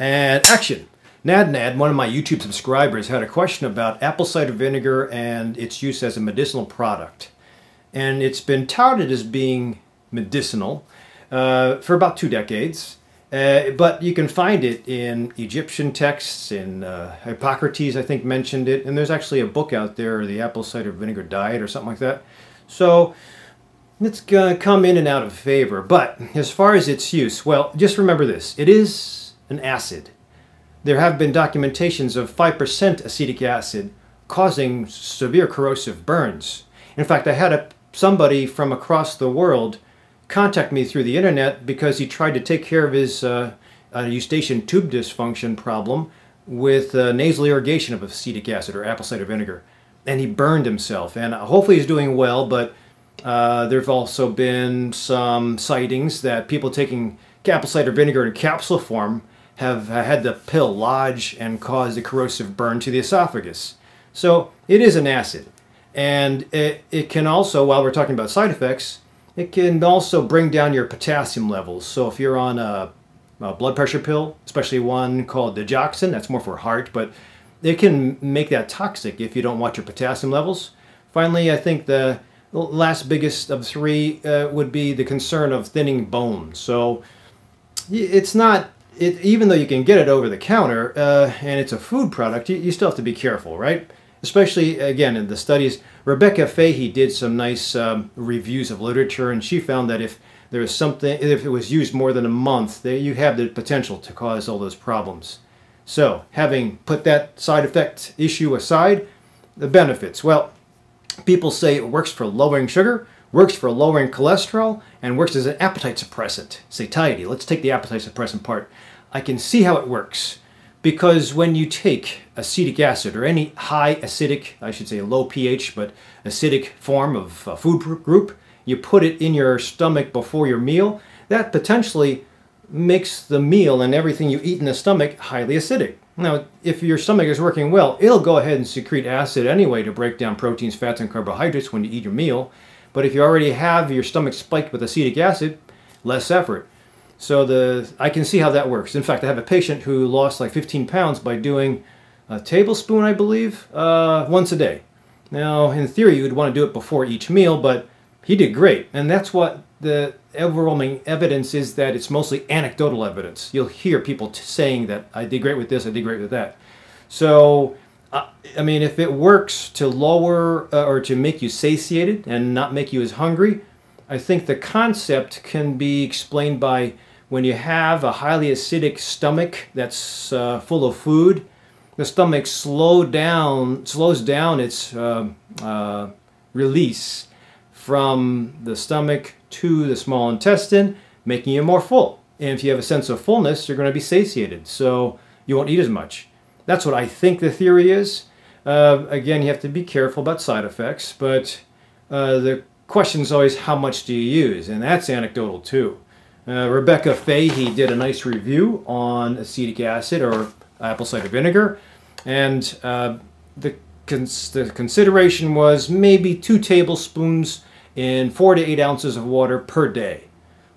And action! NadNad, one of my YouTube subscribers, had a question about apple cider vinegar and its use as a medicinal product. And it's been touted as being medicinal for about 2 decades. But you can find it in Egyptian texts, in Hippocrates, I think, mentioned it. And there's actually a book out there, The Apple Cider Vinegar Diet or something like that. So it's going to come in and out of favor. But as far as its use, well, just remember this. It is an acid. There have been documentations of 5% acetic acid causing severe corrosive burns. In fact, I had somebody from across the world contact me through the internet because he tried to take care of his eustachian tube dysfunction problem with nasal irrigation of acetic acid or apple cider vinegar. And he burned himself. And hopefully he's doing well, but there have also been some sightings that people taking apple cider vinegar in capsule form have had the pill lodge and cause a corrosive burn to the esophagus. So it is an acid. And it can also, while we're talking about side effects, it can also bring down your potassium levels. So if you're on a blood pressure pill, especially one called digoxin, that's more for heart, but it can make that toxic if you don't watch your potassium levels. Finally, I think the last biggest of 3 would be the concern of thinning bones. So it's not, even though you can get it over the counter and it's a food product, you still have to be careful, right? Especially, again, in the studies. Rebecca Fahey did some nice reviews of literature, and she found that if there was something, if it was used more than a month, you have the potential to cause all those problems. So, having put that side effect issue aside, the benefits. Well, people say it works for lowering sugar, works for lowering cholesterol, and works as an appetite suppressant. Satiety. Let's take the appetite suppressant part. I can see how it works. Because when you take acetic acid or any high acidic, I should say low pH, but acidic form of food group, you put it in your stomach before your meal, that potentially makes the meal and everything you eat in the stomach highly acidic. Now, if your stomach is working well, it'll go ahead and secrete acid anyway to break down proteins, fats, and carbohydrates when you eat your meal. But if you already have your stomach spiked with acetic acid, less effort. So I can see how that works. In fact, I have a patient who lost like 15 pounds by doing a tablespoon, I believe, once a day. Now, in theory, you would want to do it before each meal, but he did great. And that's what the overwhelming evidence is, that it's mostly anecdotal evidence. You'll hear people saying that I did great with this, I did great with that. So, I mean, if it works to lower or to make you satiated and not make you as hungry, I think the concept can be explained by when you have a highly acidic stomach that's full of food, the stomach slows down its release from the stomach to the small intestine, making you more full. And if you have a sense of fullness, you're going to be satiated, so you won't eat as much. That's what I think the theory is. Again, you have to be careful about side effects, but the question is always how much do you use, and that's anecdotal too. Rebecca Fahey did a nice review on acetic acid or apple cider vinegar, and the consideration was maybe 2 tablespoons in 4 to 8 ounces of water per day.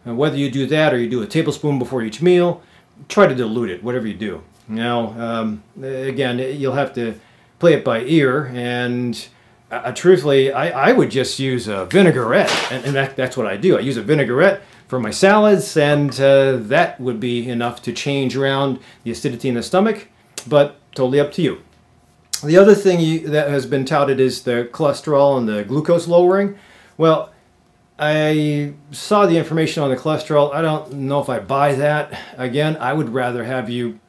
And whether you do that or you do a tablespoon before each meal, try to dilute it, whatever you do. Now, again, you'll have to play it by ear, and truthfully, I would just use a vinaigrette, and that's what I do. I use a vinaigrette for my salads, and that would be enough to change around the acidity in the stomach, but totally up to you. The other thing that has been touted is the cholesterol and the glucose lowering. Well, I saw the information on the cholesterol. I don't know if I buy that. Again, I would rather have you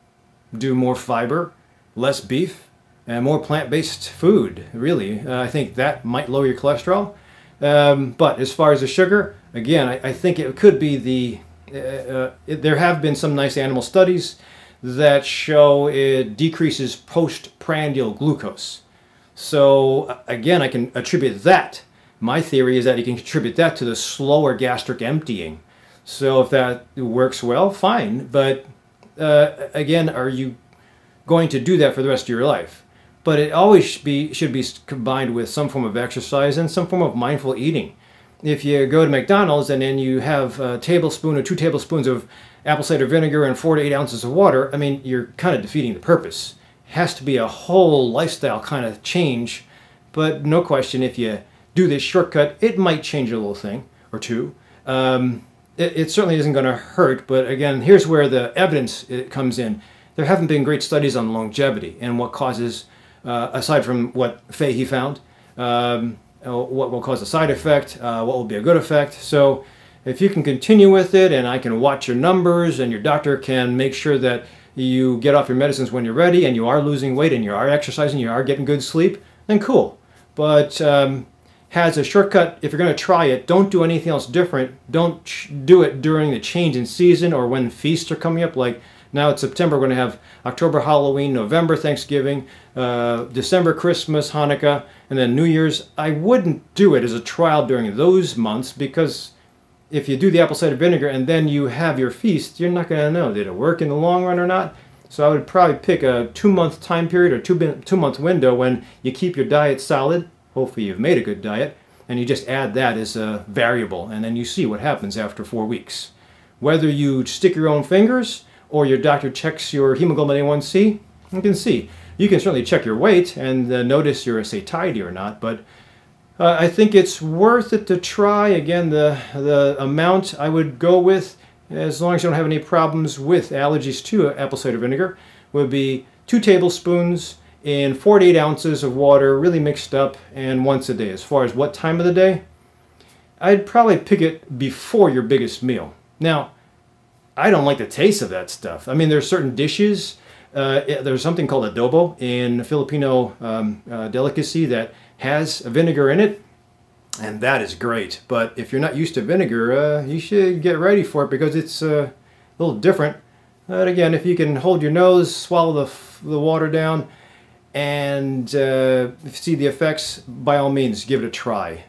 do more fiber, less beef, and more plant-based food, really. I think that might lower your cholesterol. But as far as the sugar, again, I think it could be there have been some nice animal studies that show it decreases postprandial glucose. So again, I can attribute that. My theory is that you can contribute that to the slower gastric emptying. So if that works well, fine. But again, are you going to do that for the rest of your life? But it always should be combined with some form of exercise and some form of mindful eating. if you go to McDonald's and then you have a tablespoon or 2 tablespoons of apple cider vinegar and 4 to 8 ounces of water, I mean, you're kind of defeating the purpose. It has to be a whole lifestyle kind of change, but no question, if you do this shortcut, it might change a little thing or two. It certainly isn't going to hurt, but again, here's where the evidence comes in. There haven't been great studies on longevity and what causes, aside from what Fahey found, what will cause a side effect, what will be a good effect. So if you can continue with it and I can watch your numbers and your doctor can make sure that you get off your medicines when you're ready and you are losing weight and you are exercising, you are getting good sleep, then cool. But has a shortcut, if you're going to try it, don't do anything else different. Don't do it during the change in season or when feasts are coming up. Like now it's September, we're going to have October Halloween, November Thanksgiving, December Christmas, Hanukkah, and then New Year's. I wouldn't do it as a trial during those months, because if you do the apple cider vinegar and then you have your feast, you're not going to know did it work in the long run or not. So I would probably pick a 2-month time period or 2-month window when you keep your diet solid. Hopefully you've made a good diet, and you just add that as a variable, and then you see what happens after 4 weeks. Whether you stick your own fingers or your doctor checks your hemoglobin A1C, you can see. You can certainly check your weight and notice your satiety or not, but I think it's worth it to try. Again, the amount I would go with, as long as you don't have any problems with allergies to apple cider vinegar, would be 2 tablespoons in 4 to 8 ounces of water, really mixed up, and once a day. As far as what time of the day, I'd probably pick it before your biggest meal. Now, I don't like the taste of that stuff. I mean, there's certain dishes. There's something called adobo in Filipino delicacy that has vinegar in it, and that is great. But if you're not used to vinegar, you should get ready for it, because it's a little different. But again, if you can hold your nose, swallow the water down, and see the effects, by all means, give it a try.